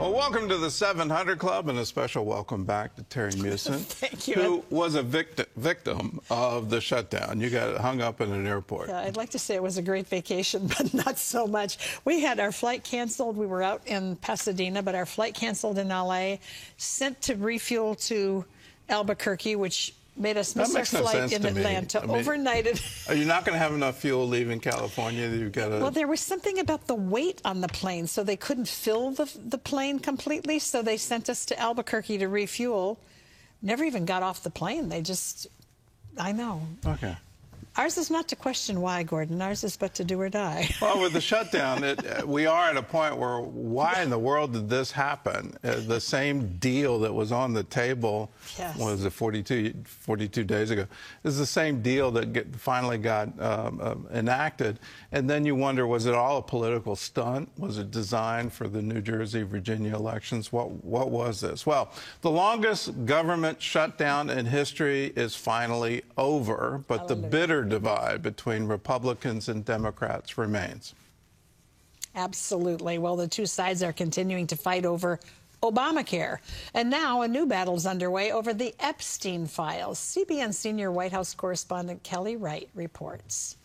Well, welcome to the 700 Club, and a special welcome back to Terry Meeuwsen, Thank you. who was a victim of the shutdown. You got hung up in an airport. Yeah, I'd like to say it was a great vacation, but not so much. We had our flight canceled. We were out in Pasadena, but our flight canceled in L.A., sent to refuel to Albuquerque, which made us miss our flight in Atlanta. Overnighted. Are you not going to have enough fuel leaving California? You've got to... Well, there was something about the weight on the plane, so they couldn't fill the plane completely, so they sent us to Albuquerque to refuel. Never even got off the plane. They just... I know. Okay. Ours is not to question why, Gordon. Ours is but to do or die. Well, with the shutdown, we are at a point where why in the world did this happen? The same deal that was on the table, yes. Was it 42 days ago? This is the same deal that finally got enacted. And then you wonder, was it all a political stunt? Was it designed for the New Jersey, Virginia elections? What was this? Well, the longest government shutdown in history is finally over, but Hallelujah. The bitter divide between Republicans and Democrats remains. Absolutely. Well, the two sides are continuing to fight over Obamacare. And now a new battle is underway over the Epstein files. CBN senior White House correspondent Kelly Wright reports.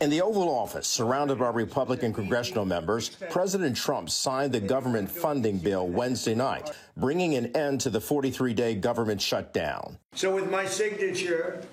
In the Oval Office, surrounded by Republican congressional members, President Trump signed the government funding bill Wednesday night, bringing an end to the 43-day government shutdown. So with my signature,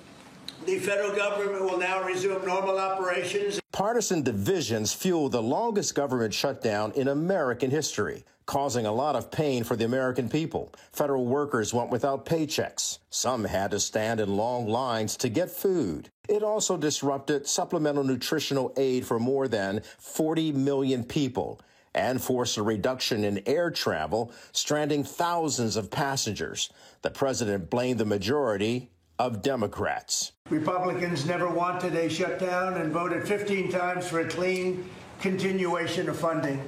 the federal government will now resume normal operations. Partisan divisions fueled the longest government shutdown in American history, causing a lot of pain for the American people. Federal workers went without paychecks. Some had to stand in long lines to get food. It also disrupted supplemental nutritional aid for more than 40 million people and forced a reduction in air travel, stranding thousands of passengers. The president blamed the majority of Democrats. Republicans never wanted a shutdown and voted 15 times for a clean continuation of funding.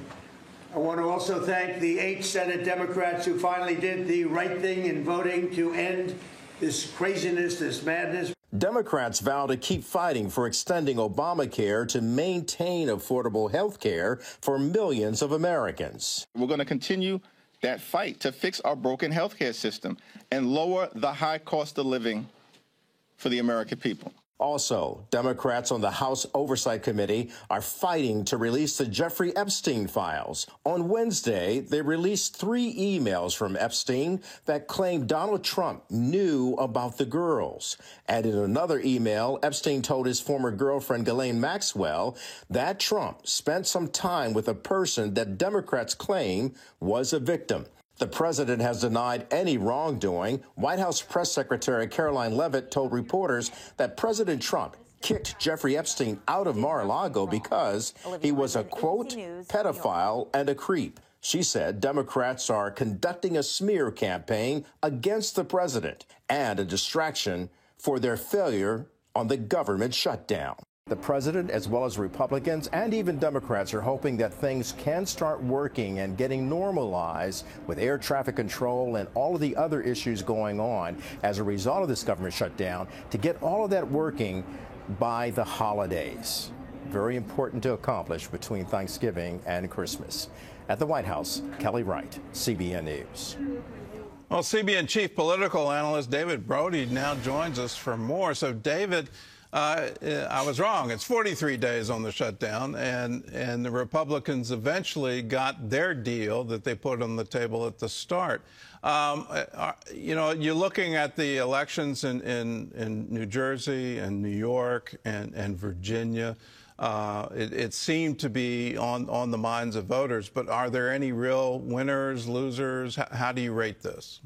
I want to also thank the 8 Senate Democrats who finally did the right thing in voting to end this craziness, this madness. Democrats vow to keep fighting for extending Obamacare to maintain affordable health care for millions of Americans. We're going to continue that fight to fix our broken health care system and lower the high cost of living for the American people. Also, Democrats on the House Oversight Committee are fighting to release the Jeffrey Epstein files. On Wednesday, they released 3 emails from Epstein that claimed Donald Trump knew about the girls. And in another email, Epstein told his former girlfriend, Ghislaine Maxwell, that Trump spent some time with a person that Democrats claim was a victim. The president has denied any wrongdoing. White House Press Secretary Caroline Leavitt told reporters that President Trump kicked Jeffrey Epstein out of Mar-a-Lago because he was a, quote, pedophile and a creep. She said Democrats are conducting a smear campaign against the president and a distraction for their failure on the government shutdown. The president, as well as Republicans and even Democrats, are hoping that things can start working and getting normalized with air traffic control and all of the other issues going on as a result of this government shutdown, to get all of that working by the holidays. Very important to accomplish between Thanksgiving and Christmas. At the White House, Kelly Wright, CBN News. Well, CBN chief political analyst David Brody now joins us for more. So, David, I was wrong. It's 43 days on the shutdown, and the Republicans eventually got their deal that they put on the table at the start. You know, you're looking at the elections in New Jersey and New York and Virginia. It seemed to be on the minds of voters, but are there any real winners, losers? How do you rate this?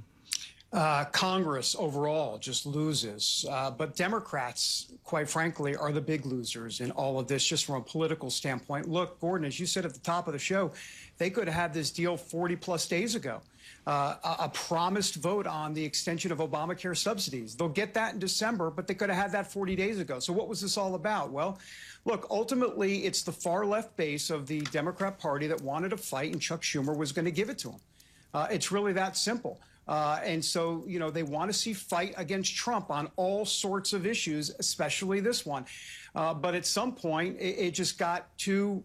Congress overall just loses. But Democrats, quite frankly, are the big losers in all of this, just from a political standpoint. Look, Gordon, as you said at the top of the show, they could have had this deal 40-plus days ago. A promised vote on the extension of Obamacare subsidies. They'll get that in December, but they could have had that 40 days ago. So what was this all about? Well, look, ultimately, it's the far left base of the Democrat Party that wanted to fight, and Chuck Schumer was going to give it to them. It's really that simple. And so, you know, they want to see fight against Trump on all sorts of issues, especially this one. But at some point, it just got too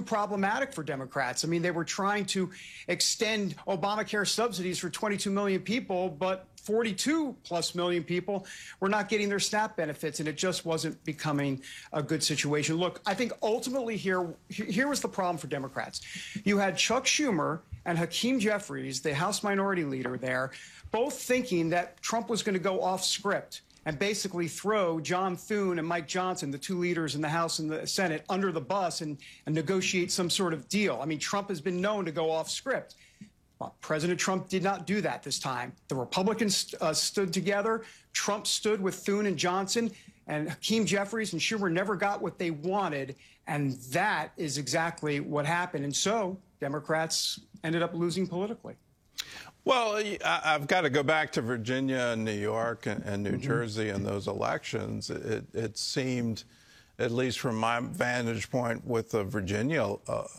problematic for Democrats. I mean, they were trying to extend Obamacare subsidies for 22 million people, but 42+ million people were not getting their SNAP benefits, and it just wasn't becoming a good situation. Look, I think ultimately here was the problem for Democrats. You had Chuck Schumer and Hakeem Jeffries, the House Minority Leader there, both thinking that Trump was going to go off script and basically throw John Thune and Mike Johnson, the two leaders in the House and the Senate, under the bus and negotiate some sort of deal. I mean, Trump has been known to go off script. Well, President Trump did not do that this time. The Republicans stood together. Trump stood with Thune and Johnson, and Hakeem Jeffries and Schumer never got what they wanted, and that is exactly what happened. And so Democrats ended up losing politically. Well, I've got to go back to Virginia and New York and New Jersey and those elections. It seemed, at least from my vantage point with the Virginia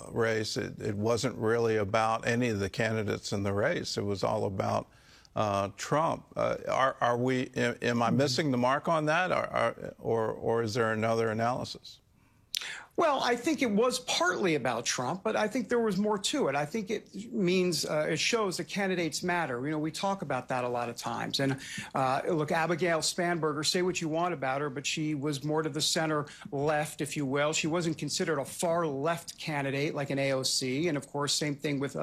race, it wasn't really about any of the candidates in the race. It was all about Trump. Am I missing the mark on that, or is there another analysis? Well, I think it was partly about Trump, but I think there was more to it. I think it means it shows that candidates matter. You know, we talk about that a lot of times. And look, Abigail Spanberger, say what you want about her, but she was more to the center left, if you will. She wasn't considered a far left candidate like an AOC. And of course, same thing with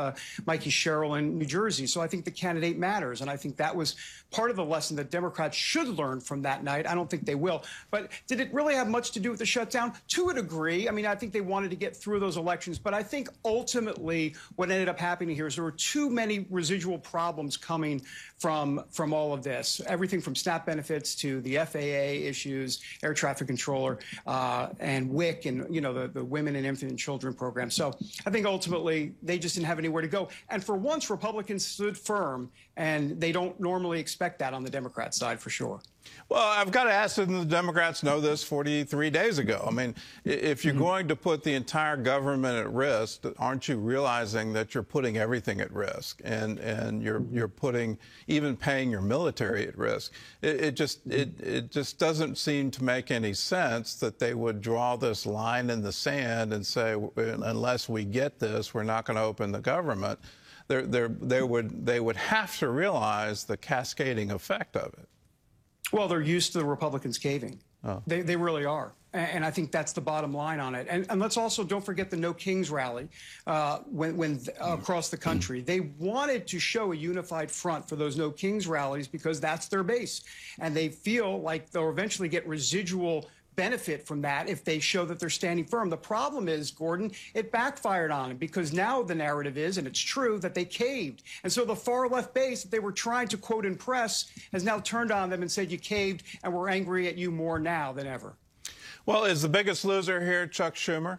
Mikey Sherrill in New Jersey. So I think the candidate matters. And I think that was part of the lesson that Democrats should learn from that night. I don't think they will. But did it really have much to do with the shutdown? To a degree. I mean, I think they wanted to get through those elections, but I think ultimately what ended up happening here is there were too many residual problems coming from all of this. Everything from SNAP benefits to the FAA issues, air traffic controller, and WIC, and you know the Women and Infant and Children program. So I think ultimately they just didn't have anywhere to go. And for once, Republicans stood firm, and they don't normally expect that on the Democrat side for sure. Well, I've got to ask, didn't the Democrats know this 43 days ago? I mean, if you're going to put the entire government at risk, aren't you realizing that you're putting everything at risk, and you're putting even paying your military at risk? It just doesn't seem to make any sense that they would draw this line in the sand and say, unless we get this, we're not going to open the government. They would have to realize the cascading effect of it. Well, they're used to the Republicans caving. Oh. They really are. And I think that's the bottom line on it. And let's also don't forget the No Kings rally when across the country. They wanted to show a unified front for those No Kings rallies because that's their base. And they feel like they'll eventually get residual benefit from that if they show that they're standing firm. The problem is, Gordon, it backfired on them because now the narrative is, and it's true, that they caved. And so the far left base that they were trying to, quote, impress has now turned on them and said, you caved, and we're angry at you more now than ever. Well, is the biggest loser here Chuck Schumer?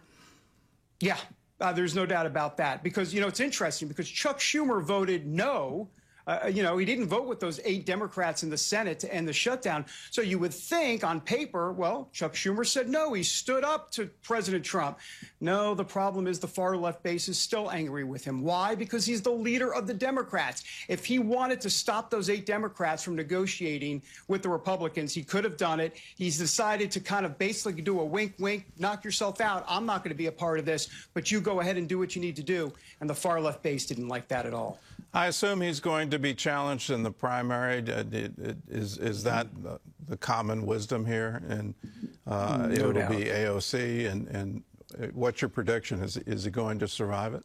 Yeah, there's no doubt about that. Because, you know, it's interesting because Chuck Schumer voted no. You know, he didn't vote with those 8 Democrats in the Senate to end the shutdown. So you would think on paper, well, Chuck Schumer said no. He stood up to President Trump. No, the problem is the far left base is still angry with him. Why? Because he's the leader of the Democrats. If he wanted to stop those 8 Democrats from negotiating with the Republicans, he could have done it. He's decided to kind of basically do a wink, wink, knock yourself out. I'm not going to be a part of this, but you go ahead and do what you need to do. And the far left base didn't like that at all. I assume he's going to be challenged in the primary. Is that the common wisdom here? And it'll be AOC. And what's your prediction? Is he going to survive it?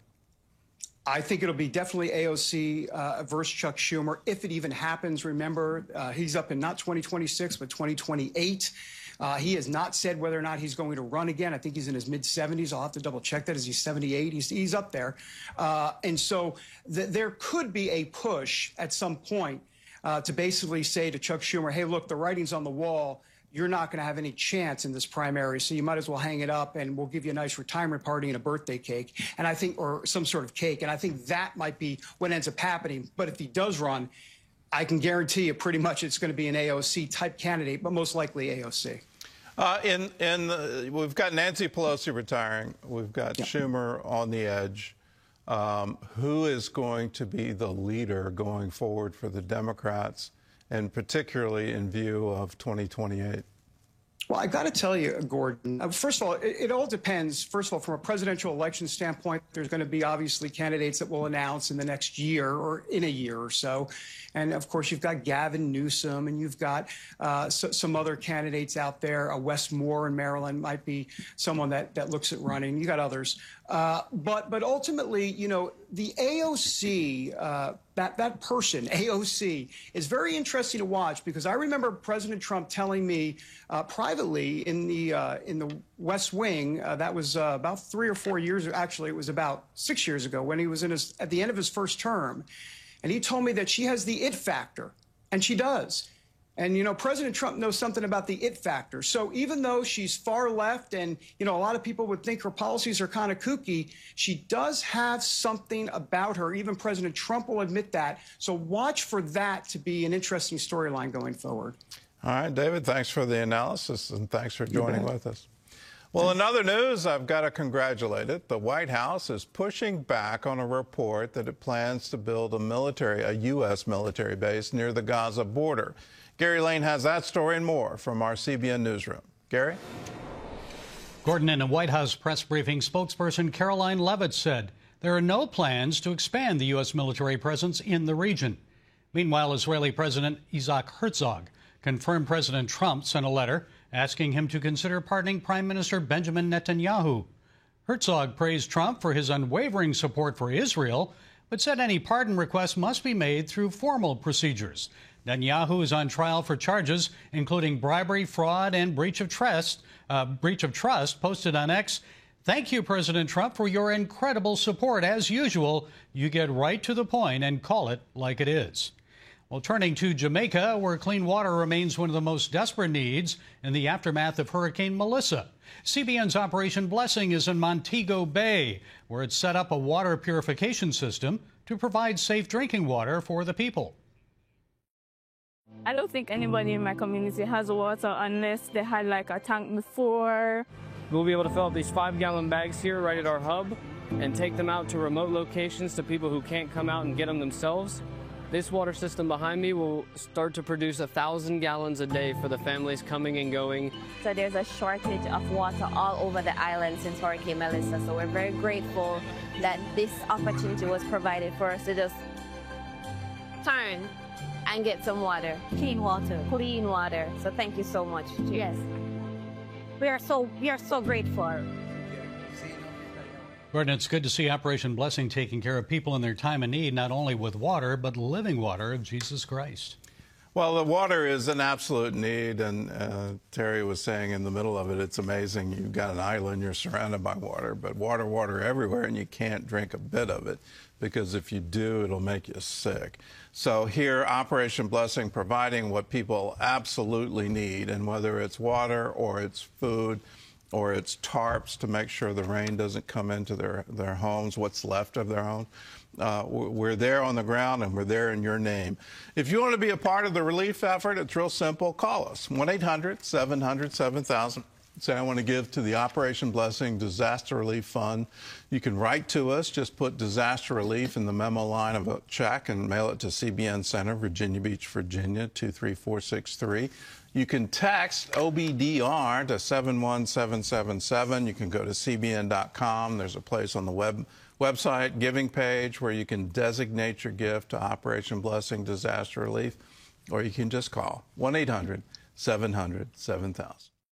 I think it'll be definitely AOC versus Chuck Schumer, if it even happens. Remember, he's up in not 2026, but 2028. He has not said whether or not he's going to run again. I think he's in his mid-70s. I'll have to double-check that as he's 78. He's up there. And so there could be a push at some point to basically say to Chuck Schumer, hey, look, the writing's on the wall. You're not going to have any chance in this primary, so you might as well hang it up, and we'll give you a nice retirement party and a birthday cake, and I think, or some sort of cake. And I think that might be what ends up happening. But if he does run, I can guarantee you pretty much it's going to be an AOC-type candidate, but most likely AOC. We've got Nancy Pelosi retiring. We've got Schumer on the edge. Who is going to be the leader going forward for the Democrats, and particularly in view of 2028? Well, I got to tell you, Gordon, first of all, it all depends. First of all, from a presidential election standpoint, there's going to be obviously candidates that will announce in the next year or in a year or so. And of course, you've got Gavin Newsom, and you've got some other candidates out there. Wes Moore in Maryland might be someone that looks at running. You got others. But ultimately, you know, the AOC, that person, AOC, is very interesting to watch, because I remember President Trump telling me privately in the West Wing, that was about 3 or 4 years, actually it was about 6 years ago, when he was at the end of his first term. And he told me that she has the it factor, and she does. And, you know, President Trump knows something about the it factor. So even though she's far left and, you know, a lot of people would think her policies are kind of kooky, she does have something about her. Even President Trump will admit that. So watch for that to be an interesting storyline going forward. All right, David, thanks for the analysis, and thanks for joining with us. Well, in other news, I've got to congratulate it. The White House is pushing back on a report that it plans to build a U.S. military base near the Gaza border. Gary Lane has that story and more from our CBN newsroom. Gary? Gordon, in a White House press briefing, spokesperson Caroline Leavitt said there are no plans to expand the U.S. military presence in the region. Meanwhile, Israeli President Isaac Herzog confirmed President Trump sent a letter asking him to consider pardoning Prime Minister Benjamin Netanyahu. Herzog praised Trump for his unwavering support for Israel, but said any pardon request must be made through formal procedures. Netanyahu is on trial for charges including bribery, fraud, and breach of trust. Posted on X. Thank you, President Trump, for your incredible support. As usual, you get right to the point and call it like it is. Well, turning to Jamaica, where clean water remains one of the most desperate needs in the aftermath of Hurricane Melissa. CBN's Operation Blessing is in Montego Bay, where it set up a water purification system to provide safe drinking water for the people. I don't think anybody in my community has water unless they had like a tank before. We'll be able to fill up these 5-gallon bags here right at our hub and take them out to remote locations to people who can't come out and get them themselves. This water system behind me will start to produce 1,000 gallons a day for the families coming and going. So there's a shortage of water all over the island since Hurricane Melissa. So we're very grateful that this opportunity was provided for us to just turn and get some water. Clean water. Clean water. So thank you so much. Yes. We are so grateful. Gordon, it's good to see Operation Blessing taking care of people in their time of need, not only with water, but living water of Jesus Christ. Well, the water is an absolute need, and Terry was saying in the middle of it, it's amazing. You've got an island, you're surrounded by water, but water everywhere, and you can't drink a bit of it, because if you do, it'll make you sick. So here, Operation Blessing providing what people absolutely need, and whether it's water or it's food, or it's tarps to make sure the rain doesn't come into their homes, what's left of their home. We're there on the ground, and we're there in your name. If you want to be a part of the relief effort, it's real simple. Call us, 1-800-700-7000. Say, I want to give to the Operation Blessing Disaster Relief Fund. You can write to us. Just put disaster relief in the memo line of a check and mail it to CBN Center, Virginia Beach, Virginia, 23463. You can text OBDR to 71777. You can go to cbn.com. There's a place on the website giving page where you can designate your gift to Operation Blessing Disaster Relief, or you can just call 1-800-700-7000.